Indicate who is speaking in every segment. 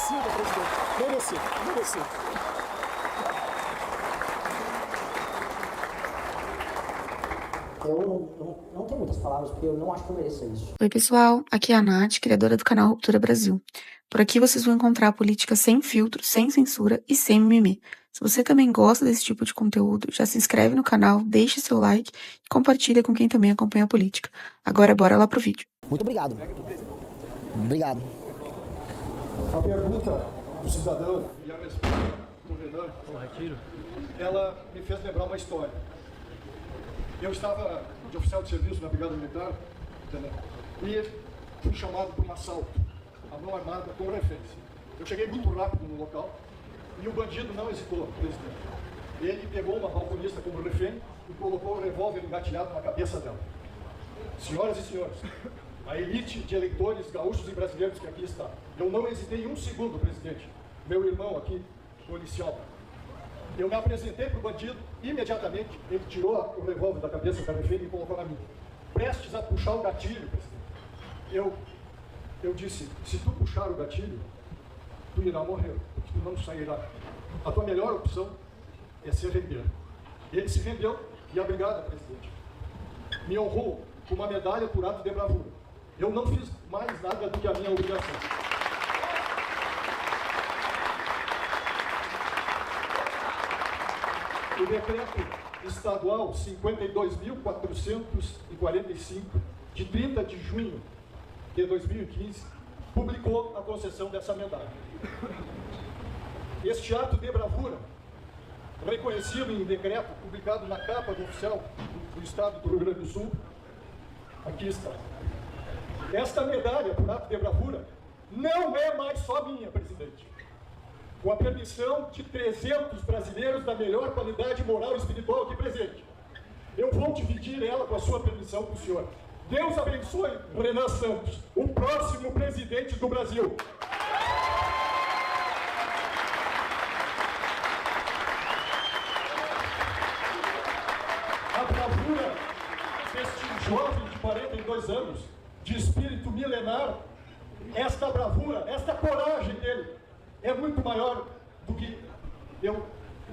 Speaker 1: Merecido, presidente. Merecido, merecido.
Speaker 2: Eu não tenho muitas palavras, porque eu não acho que eu mereço isso.
Speaker 3: Oi, pessoal. Aqui é a Nath, criadora do canal Ruptura Brasil. Por aqui vocês vão encontrar política sem filtro, sem censura e sem mimimi. Se você também gosta desse tipo de conteúdo, já se inscreve no canal, deixe seu like e compartilha com quem também acompanha a política. Agora bora lá pro vídeo.
Speaker 2: Muito obrigado. Obrigado.
Speaker 4: A pergunta do cidadão e a resposta do Renan, ela me fez lembrar uma história. Eu estava de oficial de serviço na Brigada Militar, entendeu? E fui chamado para um assalto, a mão armada com reféns. Eu cheguei muito rápido no local e o bandido não hesitou, presidente. Ele pegou uma balconista como refém e colocou o revólver engatilhado na cabeça dela. Senhoras e senhores, a elite de eleitores gaúchos e brasileiros que aqui está, eu não hesitei um segundo, presidente. Meu irmão aqui, policial, eu me apresentei para o bandido, imediatamente ele tirou o revólver da cabeça da refém e colocou na minha. Prestes a puxar o gatilho, presidente, eu disse, se tu puxar o gatilho, tu irá morrer, porque tu não sairá. A tua melhor opção é se render. Ele se rendeu e a brigada, presidente, me honrou com uma medalha por ato de bravura. Eu não fiz mais nada do que a minha obrigação. O decreto estadual 52.445, de 30 de junho de 2015, publicou a concessão dessa medalha. Este ato de bravura, reconhecido em decreto publicado na capa do oficial do Estado do Rio Grande do Sul, aqui está. Esta medalha por ato de bravura não é mais só minha, presidente. Com a permissão de 300 brasileiros da melhor qualidade moral e espiritual aqui presente. Eu vou dividir ela com a sua permissão para o senhor. Deus abençoe Renan Santos, o próximo presidente do Brasil. A bravura deste jovem de 42 anos, de espírito milenar, esta bravura, esta coragem dele, é muito maior do que eu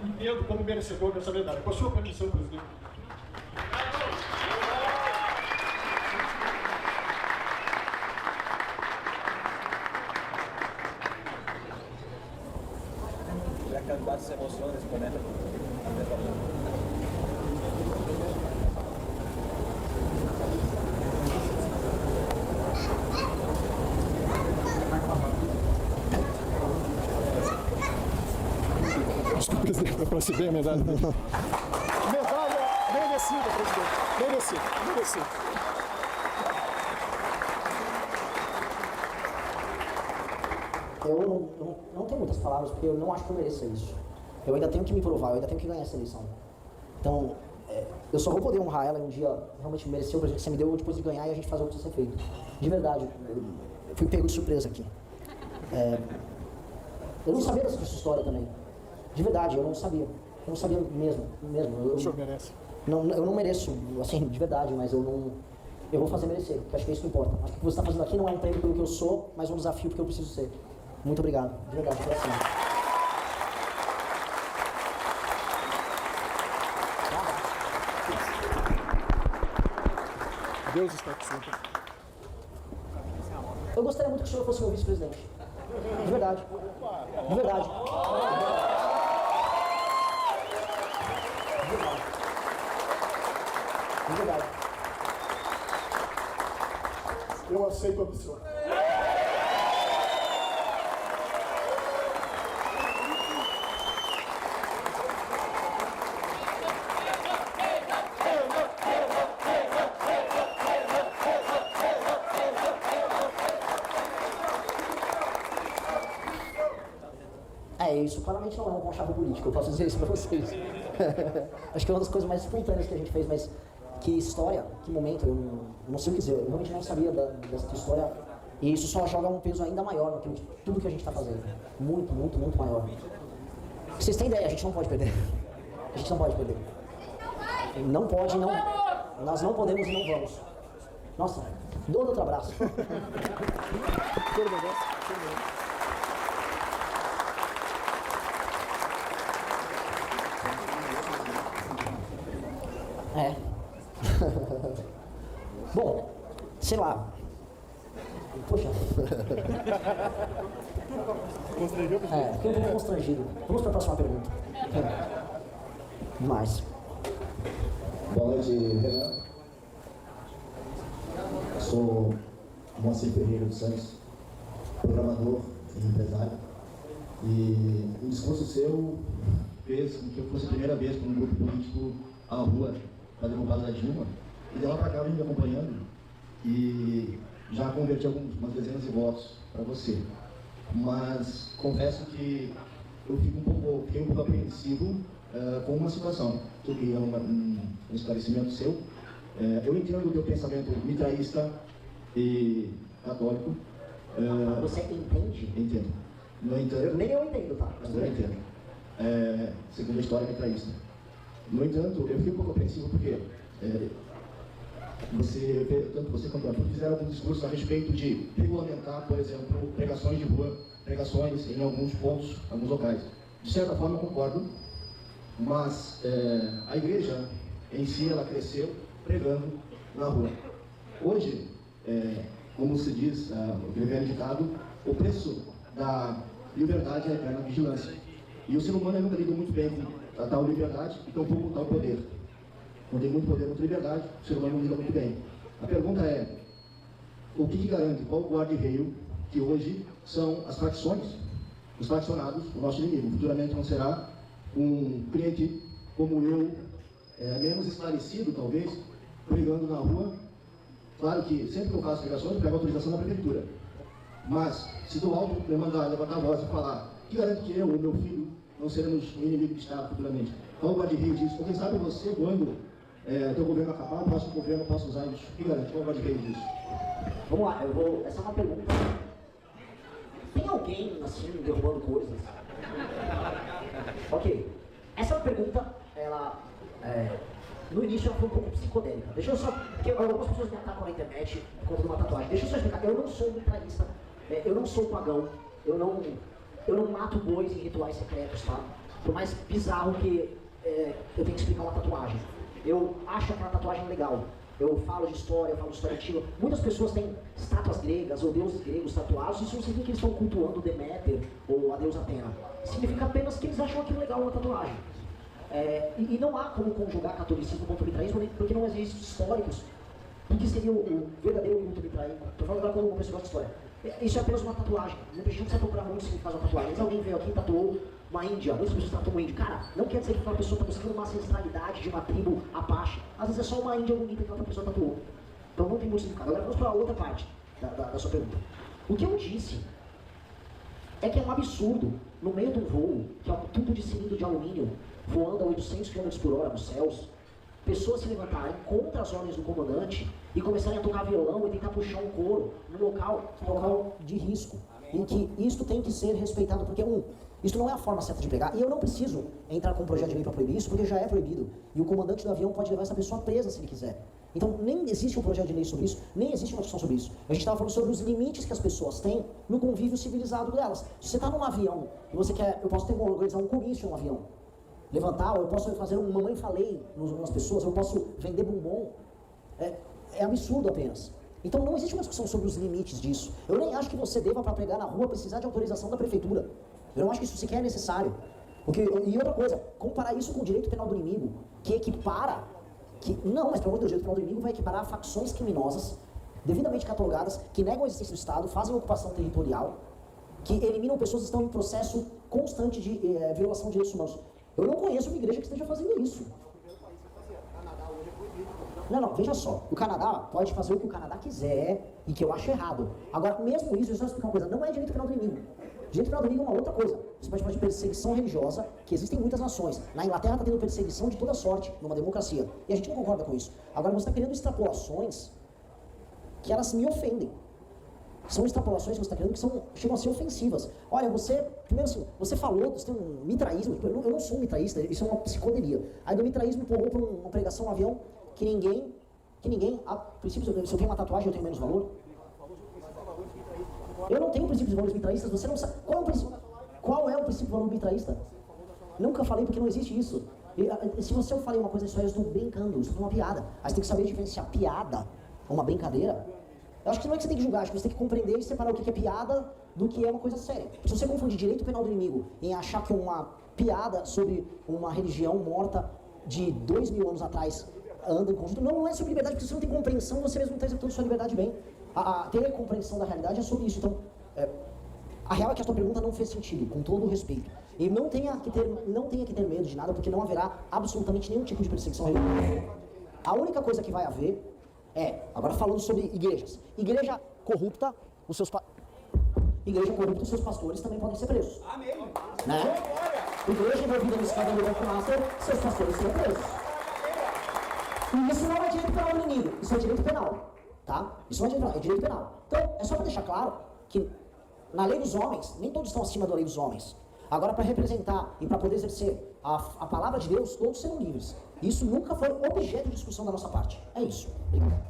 Speaker 4: entendo como merecedor dessa medalha. Com a sua permissão, presidente.
Speaker 5: O candidato se emociona, se comenta.
Speaker 4: Presidente, para se ver a medalha.
Speaker 1: Medalha merecida, presidente. Merecido, merecido.
Speaker 2: Eu não tenho muitas palavras, porque eu não acho que eu mereço isso. Eu ainda tenho que me provar, eu ainda tenho que ganhar essa eleição. Então, eu só vou poder honrar ela um dia realmente merecer o presente que você me deu depois de ganhar e a gente fazer o que precisa ser feito. De verdade, eu fui pego de surpresa aqui. Eu não sabia dessa história também. De verdade, eu não sabia. Eu não sabia mesmo.
Speaker 1: O senhor merece.
Speaker 2: Eu não mereço, assim, de verdade, mas eu vou fazer merecer, porque acho que é isso que importa. Acho que o que você está fazendo aqui não é um prêmio pelo que eu sou, mas um desafio porque eu preciso ser. Muito obrigado, de verdade, de coração.
Speaker 1: Deus está com o senhor.
Speaker 2: Eu gostaria muito que o senhor fosse meu vice-presidente. De verdade. De verdade. De verdade.
Speaker 4: Eu aceito a missão.
Speaker 2: Isso claramente não é uma chave política, eu posso dizer isso pra vocês. Acho que é uma das coisas mais espontâneas que a gente fez, mas que história, que momento, eu não sei o que dizer, eu realmente não sabia dessa história, e isso só joga um peso ainda maior naquilo, tudo que a gente está fazendo. Muito, muito, muito maior. Vocês têm ideia, a gente não pode perder. A gente não pode perder. Não pode, não. Nós não podemos e não vamos. Nossa, dou outro abraço. sei lá. Poxa. Fiquei um pouco constrangido. Vamos para a próxima pergunta. Mais.
Speaker 6: Boa noite, Renan. Sou Moacir Ferreira dos Santos, programador e empresário. E um discurso seu fez com que eu fosse a primeira vez com um grupo político à rua para derrubar a Dilma. E de lá para cá eu vim me acompanhando e já converti algumas dezenas de votos para você. Mas confesso que eu fiquei um pouco apreensivo com uma situação. Eu queria um esclarecimento seu. Eu entendo o teu pensamento mitraísta e católico.
Speaker 2: Você entende?
Speaker 6: Entendo. No entanto,
Speaker 2: Nem eu entendo, tá?
Speaker 6: mas eu entendo. Segundo a história mitraísta. No entanto, eu fiquei um pouco apreensivo porque tanto você quanto o Arthur fizeram alguns discursos a respeito de regulamentar, por exemplo, pregações de rua, pregações em alguns pontos, alguns locais. De certa forma, eu concordo, mas a igreja em si, ela cresceu pregando na rua. Hoje, como se diz, o velho ditado, o preço da liberdade é a eterna vigilância. E o ser humano nunca lida muito bem com a tal liberdade e tampouco com tal poder. Não tem muito poder, muita liberdade, o ser humano não lida muito bem. A pergunta é, o que garante, qual o guarda-reio que hoje são as facções, os faccionados, o nosso inimigo? Futuramente não será um cliente como eu, menos esclarecido talvez, brigando na rua. Claro que sempre que eu faço pregações, eu pego autorização da prefeitura. Mas, se do alto levantar a voz e falar, que garante que eu ou meu filho não seremos um inimigo de Estado futuramente? Qual o guarda-reio disso? Ou quem sabe você, quando teu governo acabar, o próximo governo possa usar isso? Que garante? Qual o guarda-reio disso?
Speaker 2: Vamos lá, essa é uma pergunta. Tem alguém, assim, derrubando coisas? Ok. Essa pergunta, ela... no início ela foi um pouco psicodélica. Deixa eu só... Porque algumas pessoas me atacam na internet por conta de uma tatuagem. Deixa eu só explicar. Eu não sou mitraísta, eu não sou pagão, eu não mato bois em rituais secretos, tá? Por mais bizarro que eu tenho que explicar uma tatuagem. Eu acho aquela tatuagem legal. Eu falo de história, eu falo de história antiga. Muitas pessoas têm estátuas gregas ou deuses gregos tatuados. Isso não significa que eles estão cultuando Deméter ou a deusa Atena. Significa apenas que eles acham aquilo legal na tatuagem. E não há como conjugar catolicismo contra o mitraísmo, porque não existem históricos. O que seria o verdadeiro culto mitraísmo? Estou falando agora quando uma pessoa gosta de história. Isso é apenas uma tatuagem. Não precisa procurar muito se faz uma tatuagem. Mas alguém veio aqui e tatuou uma índia. Muitas pessoas tatuam um índio. Cara, não quer dizer que uma pessoa está buscando uma ancestralidade de uma tribo Apache. Às vezes é só uma índia bonita que outra pessoa tatuou. Então não tem muito significado. Agora vamos para a outra parte da sua pergunta. O que eu disse é que é um absurdo, no meio de um voo, que é um tubo de cilindro de alumínio, voando a 800 km por hora nos céus, pessoas se levantarem contra as ordens do comandante e começarem a tocar violão e tentar puxar um coro num local de risco, em que isto tem que ser respeitado, porque isso não é a forma certa de pregar, e eu não preciso entrar com um projeto de lei para proibir isso, porque já é proibido, e o comandante do avião pode levar essa pessoa presa se ele quiser. Então nem existe um projeto de lei sobre isso, nem existe uma discussão sobre isso. A gente estava falando sobre os limites que as pessoas têm no convívio civilizado delas. Se você está num avião e você quer, eu posso organizar um comício no avião, levantar, ou eu posso fazer um mamãe falei nas pessoas, eu posso vender bombom. É absurdo apenas. Então não existe uma discussão sobre os limites disso. Eu nem acho que você deva, para pregar na rua, precisar de autorização da prefeitura. Eu não acho que isso sequer é necessário. E outra coisa, comparar isso com o direito penal do inimigo, que equipara... Não, mas pelo amor de Deus, o direito penal do inimigo vai equiparar facções criminosas, devidamente catalogadas, que negam a existência do Estado, fazem ocupação territorial, que eliminam pessoas que estão em processo constante de violação de direitos humanos. Eu não conheço uma igreja que esteja fazendo isso. Não, veja só. O Canadá pode fazer o que o Canadá quiser e que eu acho errado. Agora, mesmo isso, eu só explicar uma coisa, não é direito penal do inimigo. Direito penal do inimigo é uma outra coisa. Você pode falar de perseguição religiosa, que existem em muitas nações. Na Inglaterra está tendo perseguição de toda sorte numa democracia. E a gente não concorda com isso. Agora, você está criando extrapolações que elas me ofendem. São extrapolações que você está criando que chegam a ser ofensivas. Olha, primeiro assim, você falou, você tem um mitraísmo, eu não sou um mitraísta, isso é uma psicodelia. Aí do mitraísmo empurrou para uma pregação no avião que ninguém, a princípio, se eu tenho uma tatuagem eu tenho menos valor. Eu não tenho princípios de valores mitraístas, você não sabe. Qual é o princípio de valor mitraísta? Nunca falei porque não existe isso. Se eu falei uma coisa, isso aí eu estou brincando, isso é uma piada. Aí você tem que saber diferenciar piada, uma brincadeira, Eu acho que não é que você tem que julgar, acho que você tem que compreender e separar o que é piada do que é uma coisa séria. Se você confundir direito penal do inimigo em achar que uma piada sobre uma religião morta de 2000 anos atrás anda em conjunto, não é sobre liberdade, porque você não tem compreensão, você mesmo não está executando sua liberdade bem. Ter a compreensão da realidade é sobre isso. Então, a real é que a tua pergunta não fez sentido, com todo o respeito. E não tenha que ter medo de nada, porque não haverá absolutamente nenhum tipo de perseguição religiosa. A única coisa que vai haver agora falando sobre igrejas. Igreja corrupta, os seus pastores também podem ser presos. Amém. Né? Igreja envolvida no escândalo do Banco Master, seus pastores serão presos. E isso não é direito penal do inimigo, isso é direito penal. Tá? Isso não é direito penal, é direito penal. Então, é só para deixar claro que na lei dos homens, nem todos estão acima da lei dos homens. Agora, para representar e para poder exercer a palavra de Deus, todos serão livres. Isso nunca foi objeto de discussão da nossa parte. É isso. Obrigado.